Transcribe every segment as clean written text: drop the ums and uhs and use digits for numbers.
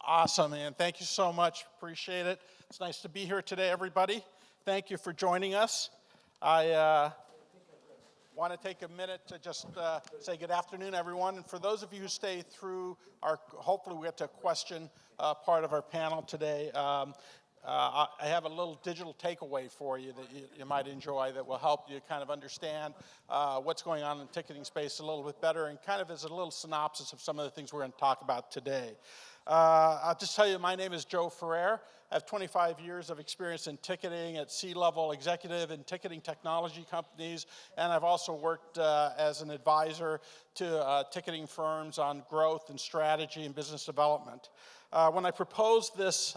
Awesome, man. Thank you so much. Appreciate it. It's nice to be here today, everybody. Thank you for joining us. I want to take a minute to just say good afternoon, everyone. And for those of you who stay through hopefully we get to a question part of our panel today. I have a little digital takeaway for you that you might enjoy that will help you kind of understand what's going on in the ticketing space a little bit better, and kind of as a little synopsis of some of the things we're going to talk about today. I'll just tell you, my name is Joe Freire. I have 25 years of experience in ticketing at C-level executive in ticketing technology companies, and I've also worked as an advisor to ticketing firms on growth and strategy and business development. When I proposed this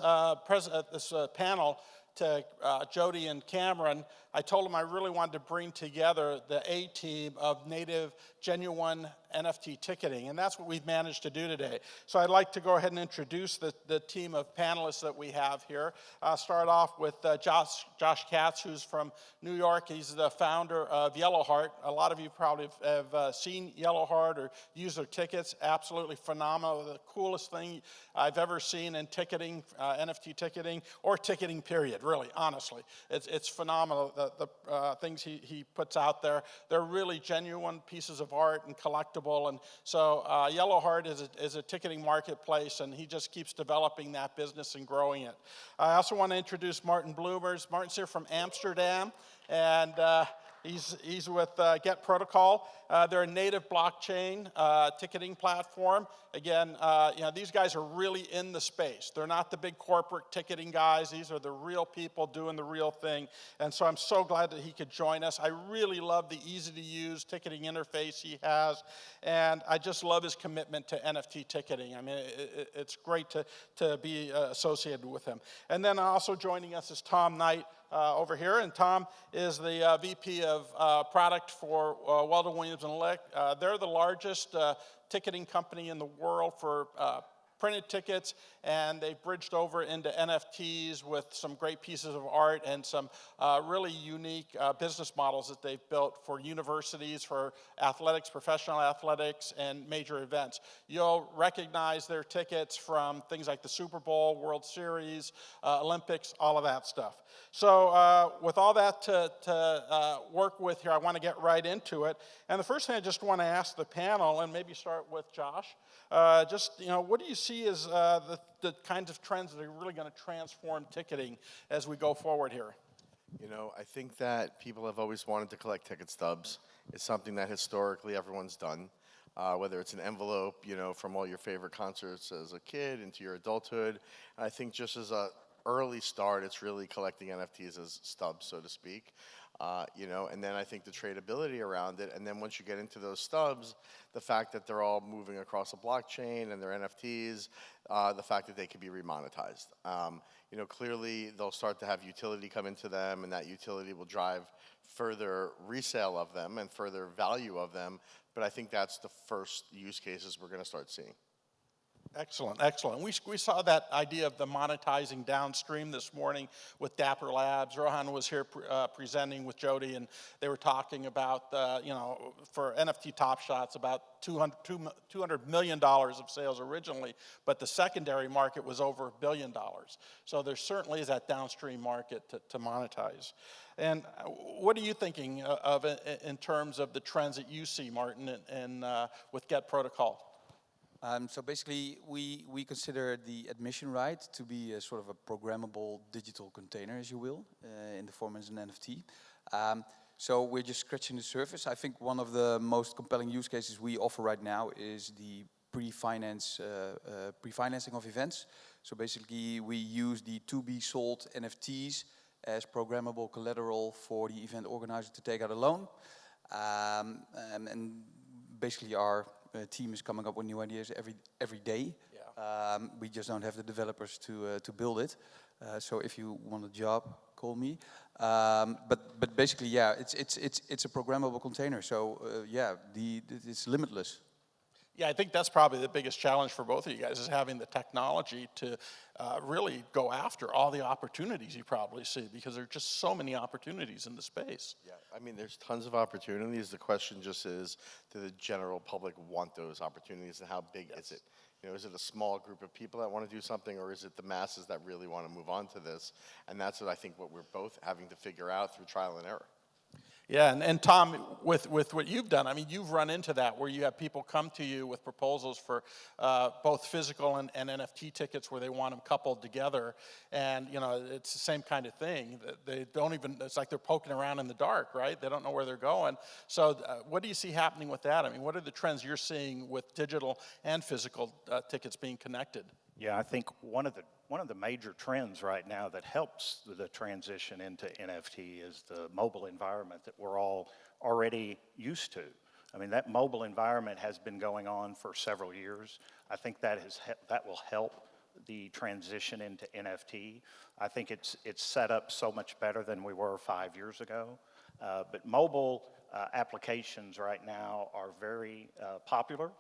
panel to Jody and Cameron, I told them I really wanted to bring together the A-team of native, genuine NFT ticketing, and that's what we've managed to do today. So I'd like to go ahead and introduce the team of panelists that we have here. I'll start off with Josh Katz, who's from New York. He's the founder of Yellowheart. A lot of you probably have seen Yellowheart or used their tickets. Absolutely phenomenal. The coolest thing I've ever seen in ticketing, NFT ticketing, or ticketing period, really, honestly. It's phenomenal, the things he puts out there. They're really genuine pieces of art and collectible, and so Yellowheart is a ticketing marketplace, and he just keeps developing that business and growing it. I also want to introduce Maarten Bloemers. Maarten's here from Amsterdam, and he's with Get Protocol. They're a native blockchain ticketing platform. Again, these guys are really in the space. They're not the big corporate ticketing guys. These are the real people doing the real thing. And so I'm so glad that he could join us. I really love the easy-to-use ticketing interface he has, and I just love his commitment to NFT ticketing. I mean, it's great to be associated with him. And then also joining us is Tom Knight over here, and Tom is the VP of product for Weldon Williams & Lick. They're the largest ticketing company in the world for printed tickets, and they've bridged over into NFTs with some great pieces of art and some really unique business models that they've built for universities, for athletics, professional athletics, and major events. You'll recognize their tickets from things like the Super Bowl, World Series, Olympics, all of that stuff. So with all that to work with here, I want to get right into it. And the first thing I just want to ask the panel, and maybe start with Josh, what do you see as the kinds of trends that are really going to transform ticketing as we go forward here? I think that people have always wanted to collect ticket stubs. It's something that historically everyone's done, whether it's an envelope, from all your favorite concerts as a kid into your adulthood. And I think just as a early start, it's really collecting NFTs as stubs, so to speak. And then I think the tradability around it, and then once you get into those stubs, the fact that they're all moving across a blockchain and they're NFTs, the fact that they can be remonetized. Clearly they'll start to have utility come into them, and that utility will drive further resale of them and further value of them, but I think that's the first use cases we're going to start seeing. Excellent, excellent. We saw that idea of the monetizing downstream this morning with Dapper Labs. Rohan was here presenting with Jody, and they were talking about, for NFT Top Shots, about $200 million of sales originally, but the secondary market was over $1 billion. So there certainly is that downstream market to monetize. And what are you thinking of in terms of the trends that you see, Maarten, and with Get Protocol? So basically, we consider the admission right to be a sort of a programmable digital container, as you will, in the form as an NFT. So we're just scratching the surface. I think one of the most compelling use cases we offer right now is the pre-financing of events. So basically, we use the to-be-sold NFTs as programmable collateral for the event organizer to take out a loan. And basically, our team is coming up with new ideas every day. Yeah. We just don't have the developers to build it. So if you want a job, call me. But basically, yeah, it's a programmable container. So it's limitless. Yeah, I think that's probably the biggest challenge for both of you guys, is having the technology to really go after all the opportunities you probably see, because there are just so many opportunities in the space. Yeah, I mean, there's tons of opportunities. The question just is, do the general public want those opportunities, and how big is it? You know, is it a small group of people that want to do something, or is it the masses that really want to move on to this? And that's what I think what we're both having to figure out through trial and error. Yeah, and Tom, with what you've done, I mean, you've run into that where you have people come to you with proposals for both physical and NFT tickets where they want them coupled together, and you know, it's the same kind of thing. They don't even, it's like they're poking around in the dark, right? They don't know where they're going. So what do you see happening with that? I mean, what are the trends you're seeing with digital and physical tickets being connected? Yeah, I think one of the major trends right now that helps the transition into NFT is the mobile environment that we're all already used to. I mean, that mobile environment has been going on for several years. I think that will help the transition into NFT. I think it's set up so much better than we were 5 years ago. But mobile applications right now are very popular.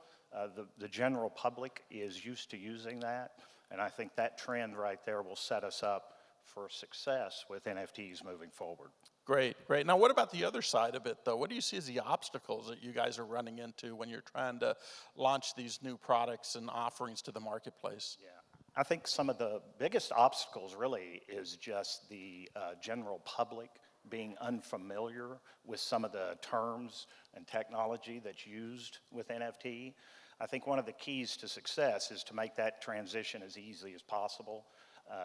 The general public is used to using that, and I think that trend right there will set us up for success with NFTs moving forward. Great, great. Now, what about the other side of it, though? What do you see as the obstacles that you guys are running into when you're trying to launch these new products and offerings to the marketplace? Yeah, I think some of the biggest obstacles really is just the general public being unfamiliar with some of the terms and technology that's used with NFT. I think one of the keys to success is to make that transition as easy as possible,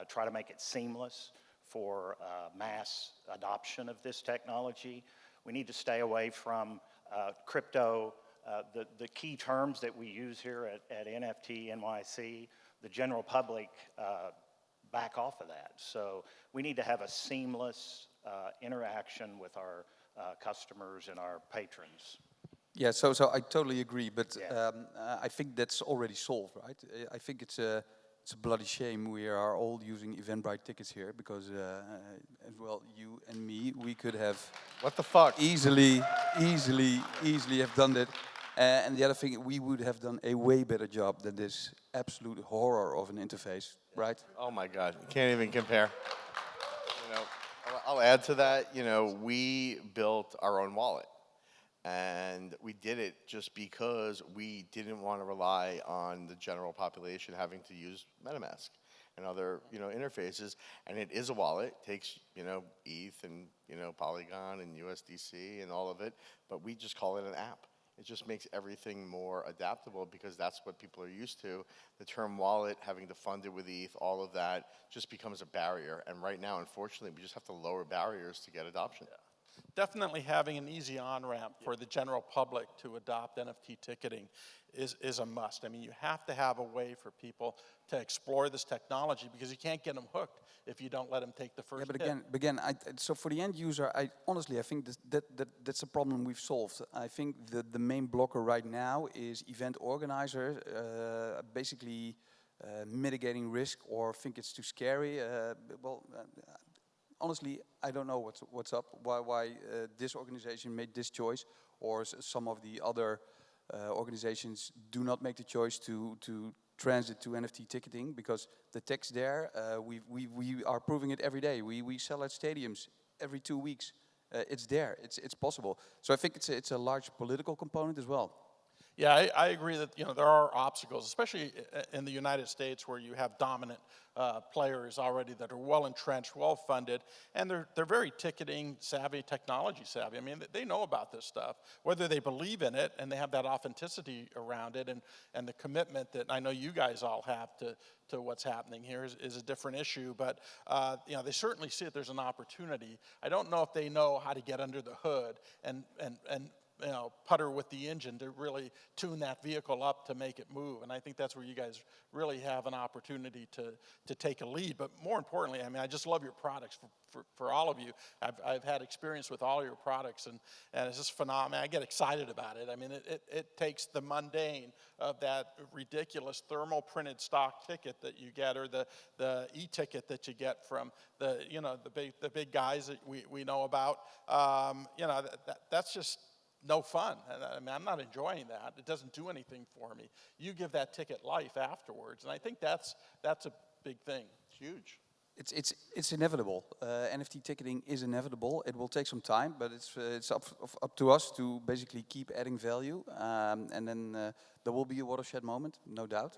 try to make it seamless for mass adoption of this technology. We need to stay away from crypto. The key terms that we use here at NFT.NYC, the general public back off of that. So we need to have a seamless interaction with our customers and our patrons. Yeah, so I totally agree, but Yeah. I think that's already solved, right? I think it's a bloody shame we are all using Eventbrite tickets here because, as well, you and me, we could have What the fuck? easily have done that. And the other thing, we would have done a way better job than this absolute horror of an interface, right? Oh my God, you can't even compare. You know, I'll add to that, you know, we built our own wallet. And we did it just because we didn't want to rely on the general population having to use MetaMask and other, you know, interfaces. And it is a wallet, takes, you know, ETH and, you know, Polygon and USDC and all of it, but we just call it an app. It just makes everything more adaptable because that's what people are used to. The term wallet, having to fund it with ETH, all of that just becomes a barrier. And right now, unfortunately, we just have to lower barriers to get adoption. Yeah. Definitely having an easy on-ramp for the general public to adopt NFT ticketing is a must. I mean, you have to have a way for people to explore this technology because you can't get them hooked if you don't let them take the first Yeah, hit. but again, so for the end user, honestly, I think that's a problem we've solved. I think the main blocker right now is event organizers basically mitigating risk or think it's too scary. Honestly, I don't know what's up, why this organization made this choice, or some of the other organizations do not make the choice to transit to NFT ticketing, because the tech's there. We are proving it every day. We sell at stadiums every 2 weeks. It's there. It's possible. So I think it's a large political component as well. Yeah, I agree that, you know, there are obstacles, especially in the United States where you have dominant players already that are well entrenched, well funded, and they're very ticketing savvy, technology savvy. I mean, they know about this stuff. Whether they believe in it and they have that authenticity around it and the commitment that I know you guys all have to what's happening here is a different issue. But you know, they certainly see that there's an opportunity. I don't know if they know how to get under the hood and you know, putter with the engine to really tune that vehicle up to make it move. And I think that's where you guys really have an opportunity to take a lead. But more importantly, I mean, I just love your products for all of you. I've had experience with all your products, and it's just phenomenal. I get excited about it. I mean, it takes the mundane of that ridiculous thermal printed stock ticket that you get, or the e-ticket that you get from the, you know, the big guys that we know about. You know, that's just no fun. I mean, I'm not enjoying that. It doesn't do anything for me. You give that ticket life afterwards, and I think that's a big thing. It's huge. It's inevitable. NFT ticketing is inevitable. It will take some time, but it's up to us to basically keep adding value, and then there will be a watershed moment, no doubt.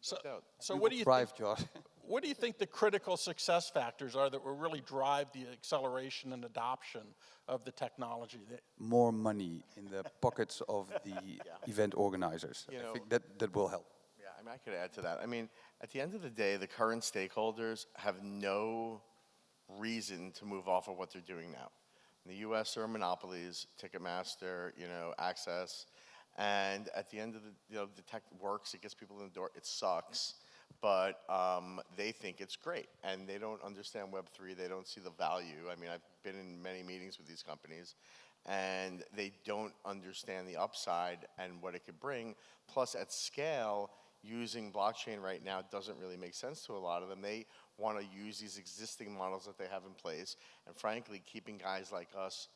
So, doubt. so We what will do you thrive, think, Josh. what do you think the critical success factors are that will really drive the acceleration and adoption of the technology? More money in the pockets of the event organizers. You I know- think that will help. Yeah, I mean, I could add to that. I mean, at the end of the day, the current stakeholders have no reason to move off of what they're doing now. In the U.S., there are monopolies, Ticketmaster, Access, and at the end of the tech works, it gets people in the door. It sucks, but they think it's great, and they don't understand Web3. They don't see the value. I mean, I've been in many meetings with these companies, and they don't understand the upside and what it could bring. Plus, at scale, using blockchain right now doesn't really make sense to a lot of them. They want to use these existing models that they have in place, and frankly, keeping guys like us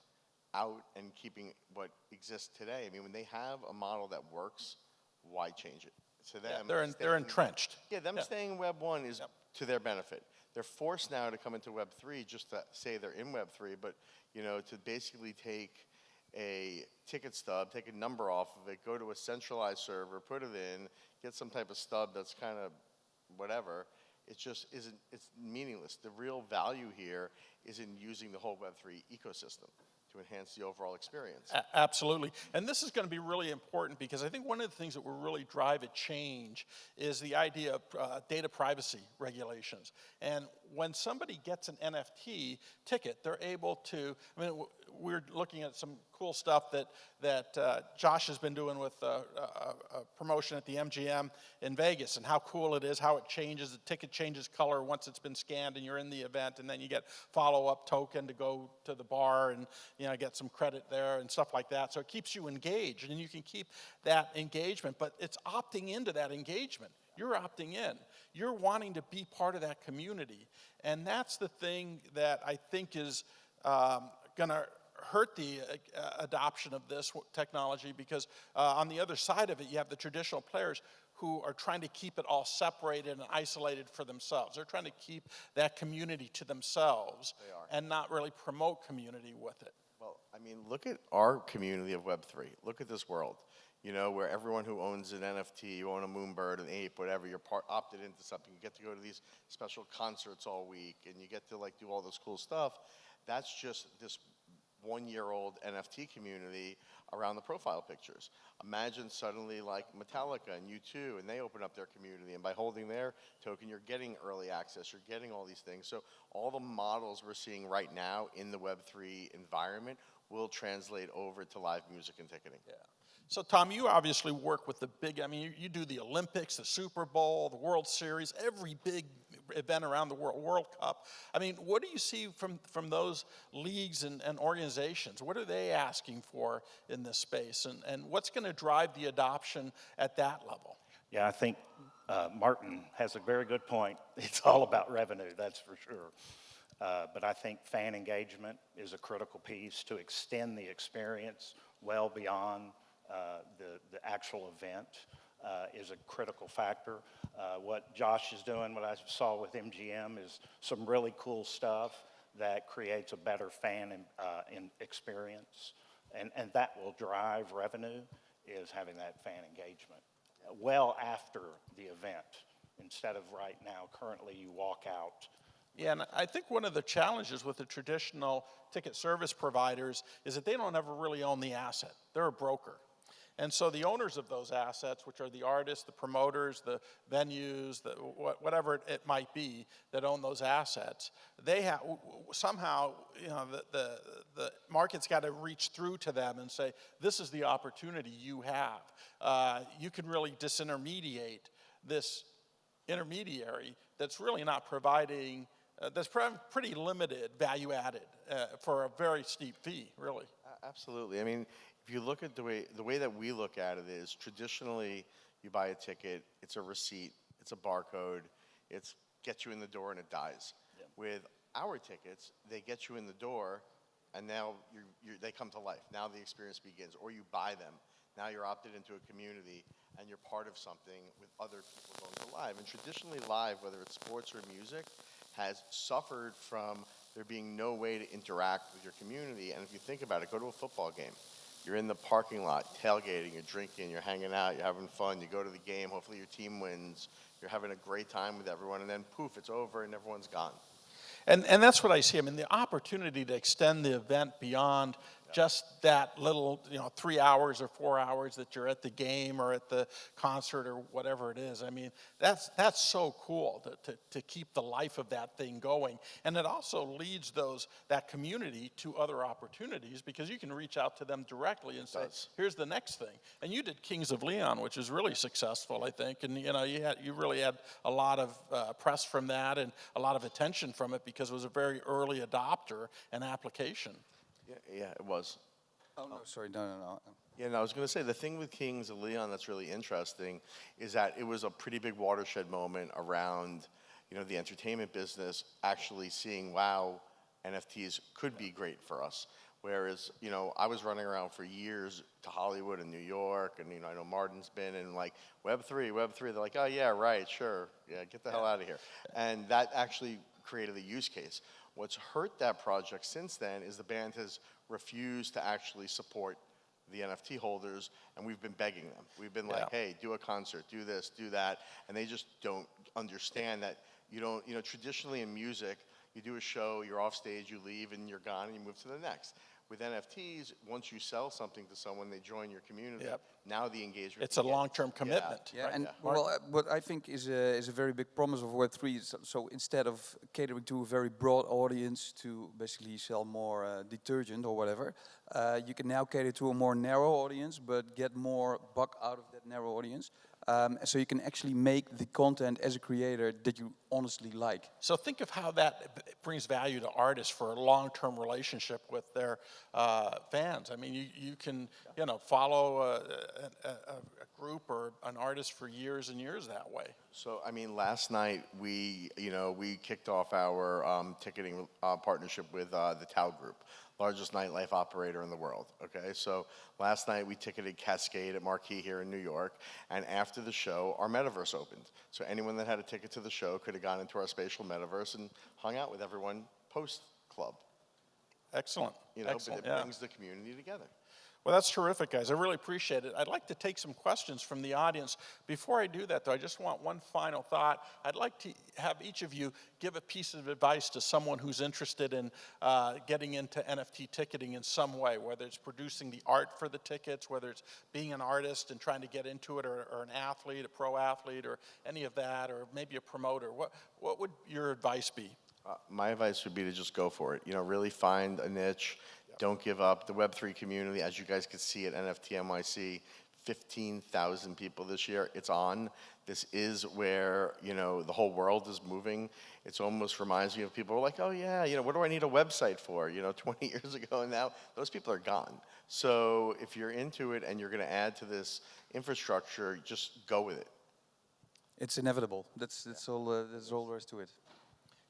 out and keeping what exists today. I mean, when they have a model that works, why change it? To them, They're staying- entrenched. Yeah, them staying in Web 1 is to their benefit. They're forced now to come into Web 3 just to say they're in Web 3, but to basically take a ticket stub, take a number off of it, go to a centralized server, put it in, get some type of stub that's kind of whatever. It just isn't, it's meaningless. The real value here is in using the whole Web3 ecosystem to enhance the overall experience. Absolutely. And this is going to be really important because I think one of the things that will really drive a change is the idea of data privacy regulations. And when somebody gets an NFT ticket, they're able to, we're looking at some cool stuff that Josh has been doing with a promotion at the MGM in Vegas, and how cool it is, how it changes, the ticket changes color once it's been scanned and you're in the event, and then you get follow-up token to go to the bar and get some credit there and stuff like that. So it keeps you engaged, and you can keep that engagement, but it's opting into that engagement. You're opting in. You're wanting to be part of that community. And that's the thing that I think is going to hurt the adoption of this technology, because on the other side of it, you have the traditional players who are trying to keep it all separated and isolated for themselves. They're trying to keep that community to themselves and not really promote community with it. Well, I mean, look at our community of Web3. Look at this world, where everyone who owns an NFT, you own a Moonbird, an ape, whatever, you're opted into something. You get to go to these special concerts all week, and you get to do all this cool stuff. That's just this one-year-old NFT community around the profile pictures. Imagine suddenly like Metallica and U2, and they open up their community, and by holding their token, you're getting early access, you're getting all these things. So all the models we're seeing right now in the Web3 environment will translate over to live music and ticketing. Yeah. So, Tom, you obviously work with the big, you do the Olympics, the Super Bowl, the World Series, every big event around the world, World Cup. What do you see from those leagues and organizations? What are they asking for in this space? And what's going to drive the adoption at that level? Yeah, I think Maarten has a very good point. It's all about revenue, that's for sure. But I think fan engagement is a critical piece to extend the experience well beyond the actual event is a critical factor. What Josh is doing, what I saw with MGM, is some really cool stuff that creates a better fan experience. And that will drive revenue, is having that fan engagement well after the event, instead of right now. Currently, you walk out. Yeah, and I think one of the challenges with the traditional ticket service providers is that they don't ever really own the asset. They're a broker. And so the owners of those assets, which are the artists, the promoters, the venues, whatever it might be that own those assets, they have somehow, the market's got to reach through to them and say, this is the opportunity you have. You can really disintermediate this intermediary that's really not providing, that's pretty limited value added for a very steep fee, really. Absolutely. If you look at the way that we look at it is, traditionally you buy a ticket, it's a receipt, it's a barcode, it gets you in the door and it dies. Yeah. With our tickets, they get you in the door, and now they come to life. Now the experience begins, or you buy them. Now you're opted into a community, and you're part of something with other people going to live. And traditionally live, whether it's sports or music, has suffered from there being no way to interact with your community. And if you think about it, go to a football game. You're in the parking lot, tailgating, you're drinking, you're hanging out, you're having fun, you go to the game, hopefully your team wins, you're having a great time with everyone, and then poof, it's over and everyone's gone. And that's what I see. I mean, the opportunity to extend the event beyond just that little, 3 hours or 4 hours that you're at the game or at the concert or whatever it is. I mean, that's so cool to keep the life of that thing going. And it also leads that community to other opportunities because you can reach out to them directly and say, here's the next thing. And you did Kings of Leon, which is really successful, I think. And, you really had a lot of press from that and a lot of attention from it because it was a very early adopter and application. Yeah, it was. Oh, no, sorry, no. Yeah, no, I was going to say the thing with Kings of Leon that's really interesting is that it was a pretty big watershed moment around, the entertainment business actually seeing, wow, NFTs could be great for us. Whereas, I was running around for years to Hollywood and New York, and, I know Maarten's been in like Web3. They're like, oh, yeah, right, sure. Yeah, get the hell out of here. And that actually created a use case. What's hurt that project since then is the band has refused to actually support the NFT holders, and we've been begging them. We've been like, hey, do a concert, do this, do that, and they just don't understand that traditionally in music, you do a show, you're off stage, you leave, and you're gone, and you move to the next. With NFTs, once you sell something to someone, they join your community. Now the engagement. It's a long-term commitment. Yeah, and what I think is a very big promise of Web3 is so instead of catering to a very broad audience to basically sell more detergent or whatever, you can now cater to a more narrow audience, but get more buck out of that narrow audience. So you can actually make the content as a creator that you honestly like. So think of how that brings value to artists for a long-term relationship with their fans. I mean, you can follow a group or an artist for years and years that way. So I mean, last night we kicked off our ticketing partnership with the Tao Group, largest nightlife operator in the world, okay? So last night we ticketed Cascade at Marquee here in New York, and after the show, our metaverse opened. So anyone that had a ticket to the show could have gone into our spatial metaverse and hung out with everyone post-club. Excellent. Excellent, but it brings the community together. Well, that's terrific, guys. I really appreciate it. I'd like to take some questions from the audience. Before I do that, though, I just want one final thought. I'd like to have each of you give a piece of advice to someone who's interested in getting into NFT ticketing in some way, whether it's producing the art for the tickets, whether it's being an artist and trying to get into it, or an athlete, a pro athlete, or any of that, or maybe a promoter. What would your advice be? My advice would be to just go for it. Really find a niche. Don't give up. The Web3 community, as you guys could see at NFT.NYC, 15,000 people this year. It's on. This is where, the whole world is moving. It almost reminds me of people who are like, oh yeah, what do I need a website for? 20 years ago, and now those people are gone. So if you're into it and you're going to add to this infrastructure, just go with it. It's inevitable. That's all there is to it.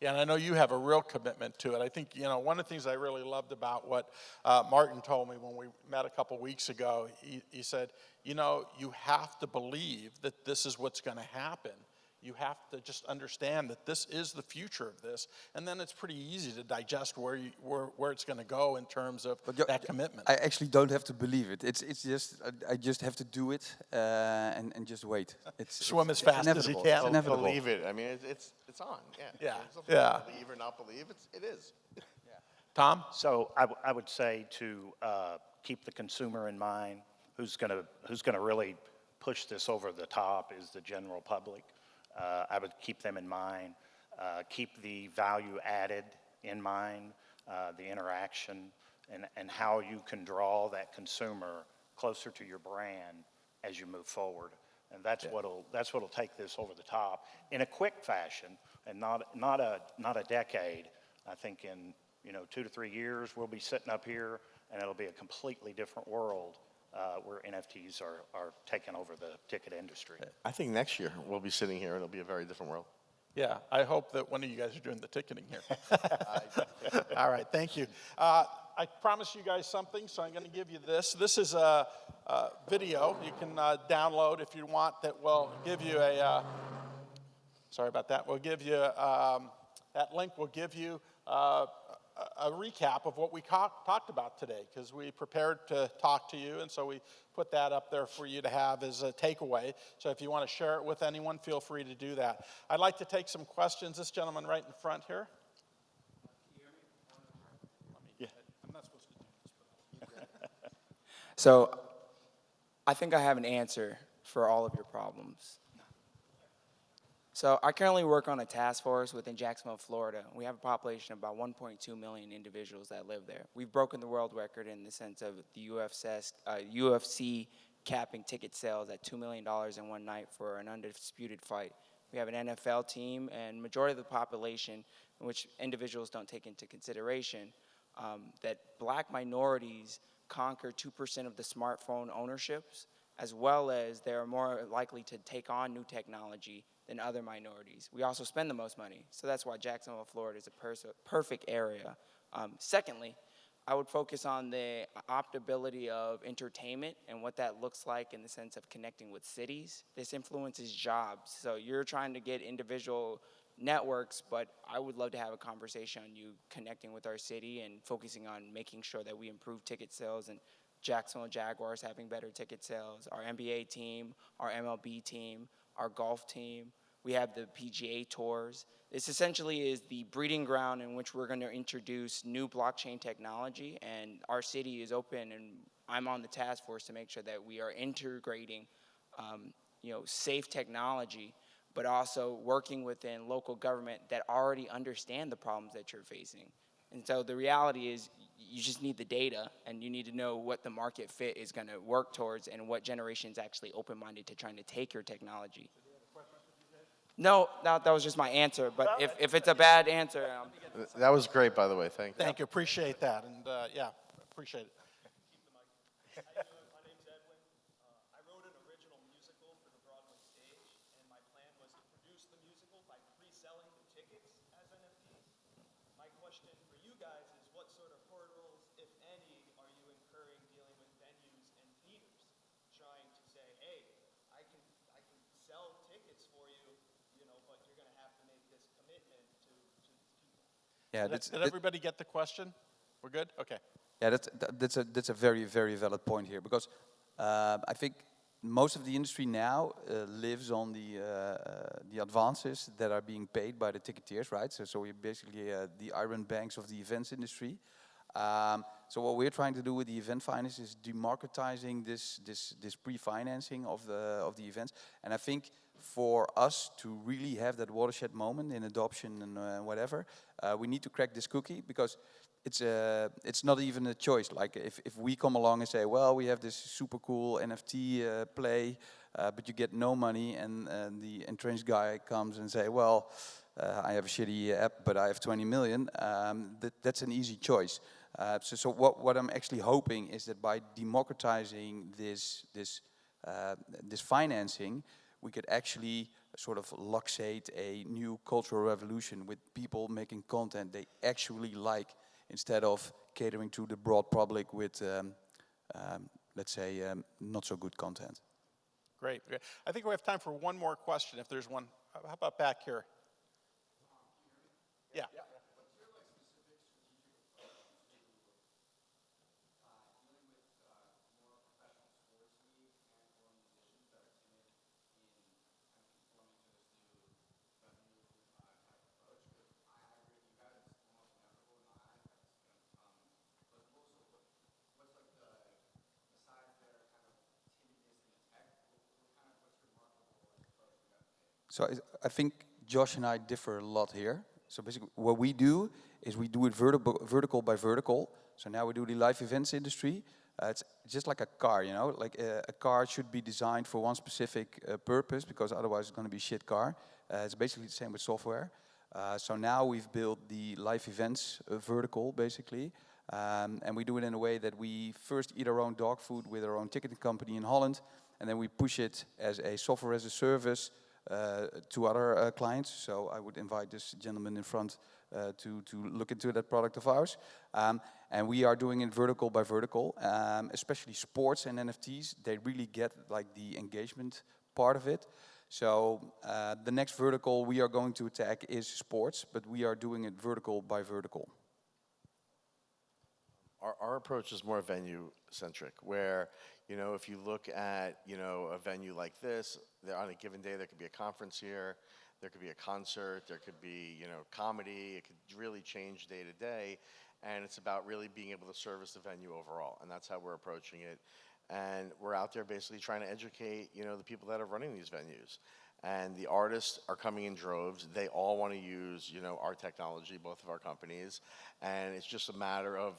Yeah, and I know you have a real commitment to it. I think, one of the things I really loved about what Maarten told me when we met a couple weeks ago, he said, you have to believe that this is what's going to happen. You have to just understand that this is the future of this, and then it's pretty easy to digest where it's going to go in terms of that commitment. I actually don't have to believe it. It's just I just have to do it and just wait. Swim as fast as you can. It's inevitable. Believe it. I mean, it's on. Yeah. Believe or not believe, it is. Tom? So I would say to keep the consumer in mind. Who's gonna really push this over the top is the general public. I would keep them in mind. Keep the value added in mind, the interaction, and how you can draw that consumer closer to your brand as you move forward. And that's what'll take this over the top in a quick fashion, and not a decade. I think in 2 to 3 years we'll be sitting up here, and it'll be a completely different world where NFTs are taking over the ticket industry. I think next year we'll be sitting here and it'll be a very different world. Yeah, I hope that one of you guys are doing the ticketing here. All right, thank you. I promised you guys something, so I'm going to give you this. This is a video you can download if you want that will give you a, sorry about that, we'll give you, that link will give you a a recap of what we talked about today, because we prepared to talk to you, and so we put that up there for you to have as a takeaway. So if you want to share it with anyone, feel free to do that. I'd like to take some questions. This gentleman right in front here. I'm not supposed to do this, So I think I have an answer for all of your problems. So I currently work on a task force within Jacksonville, Florida. We have a population of about 1.2 million individuals that live there. We've broken the world record in the sense of the UFC capping ticket sales at $2 million in one night for an undisputed fight. We have an NFL team, and majority of the population, in which individuals don't take into consideration, that black minorities conquer 2% of the smartphone ownerships, as well as they are more likely to take on new technology than other minorities. We also spend the most money, so that's why Jacksonville, Florida is a perfect area. Secondly, I would focus on the optability of entertainment and what that looks like in the sense of connecting with cities. This influences jobs, so you're trying to get individual networks, but I would love to have a conversation on you connecting with our city and focusing on making sure that we improve ticket sales and Jacksonville Jaguars having better ticket sales, our NBA team, our MLB team, our golf team. We have the PGA tours. This essentially is the breeding ground in which we're going to introduce new blockchain technology, and our city is open, and I'm on the task force to make sure that we are integrating safe technology, but also working within local government that already understand the problems that you're facing. And so the reality is you just need the data, and you need to know what the market fit is going to work towards and what generation's actually open-minded to trying to take your technology. No, that was just my answer, but if it's a bad answer... That was great, by the way. Thank you. Thank you, appreciate that, and yeah, appreciate it. My name's Edwin. I wrote an original musical for the Broadway stage, and my plan was to produce the musical by pre-selling the tickets as NFTs. My question for you guys is, what sort of hurdles, if any, are you incurring dealing with venues and theaters, trying to say, hey, I can sell tickets for you, but you're going to have to make this commitment to these people. Yeah, Did everybody get the question? We're good? Okay. Yeah, that's a very, very valid point here, because I think most of the industry now lives on the advances that are being paid by the ticketeers, right? So we're basically the iron banks of the events industry. So what we're trying to do with the event finance is democratizing this pre-financing of the events, and I think for us to really have that watershed moment in adoption and whatever, we need to crack this cookie, because it's not even a choice. Like if we come along and say, well, we have this super cool NFT play, but you get no money, and the entrenched guy comes and say, well, I have a shitty app, but I have 20 million, that's an easy choice. So what I'm actually hoping is that by democratizing this financing, we could actually sort of luxate a new cultural revolution with people making content they actually like, instead of catering to the broad public with, let's say, not so good content. Great. I think we have time for one more question, if there's one. How about back here? Yeah. So I think Josh and I differ a lot here. So basically what we do is we do it vertical by vertical. So now we do the live events industry. It's just like a car, like a car should be designed for one specific purpose, because otherwise it's going to be a shit car. It's basically the same with software. So now we've built the live events vertical, basically. And we do it in a way that we first eat our own dog food with our own ticketing company in Holland, and then we push it as a software as a service to other clients. So I would invite this gentleman in front to look into that product of ours. And we are doing it vertical by vertical, especially sports and NFTs. They really get like the engagement part of it. So the next vertical we are going to attack is sports, but we are doing it vertical by vertical. Our approach is more venue-centric, where, if you look at, a venue like this, on a given day, there could be a conference here, there could be a concert, there could be, comedy, it could really change day to day, and it's about really being able to service the venue overall, and that's how we're approaching it. And we're out there basically trying to educate, the people that are running these venues. And the artists are coming in droves. They all want to use, our technology, both of our companies. And it's just a matter of,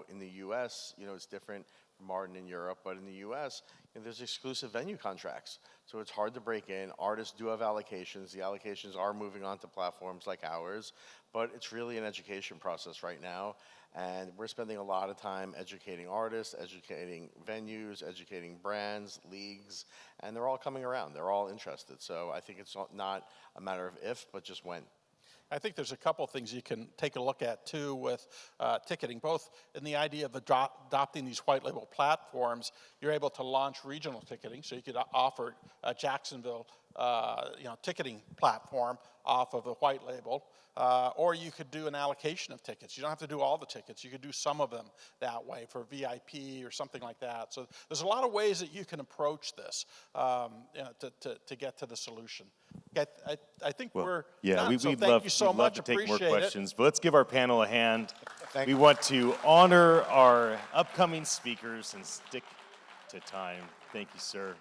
in the U.S., it's different from Maarten in Europe, but in the U.S., there's exclusive venue contracts. So it's hard to break in. Artists do have allocations. The allocations are moving on to platforms like ours, but it's really an education process right now. And we're spending a lot of time educating artists, educating venues, educating brands, leagues, and they're all coming around. They're all interested. So I think it's not a matter of if, but just when. I think there's a couple of things you can take a look at too with ticketing, both in the idea of adopting these white label platforms. You're able to launch regional ticketing, so you could offer a Jacksonville ticketing platform off of a white label, or you could do an allocation of tickets. You don't have to do all the tickets. You could do some of them that way for VIP or something like that. So there's a lot of ways that you can approach this to get to the solution. I think we're done. So thank you so much. We'd love to take more Appreciate it. questions, but let's give our panel a hand. Thank We you. want to honor our upcoming speakers and stick to time. Thank you, sir.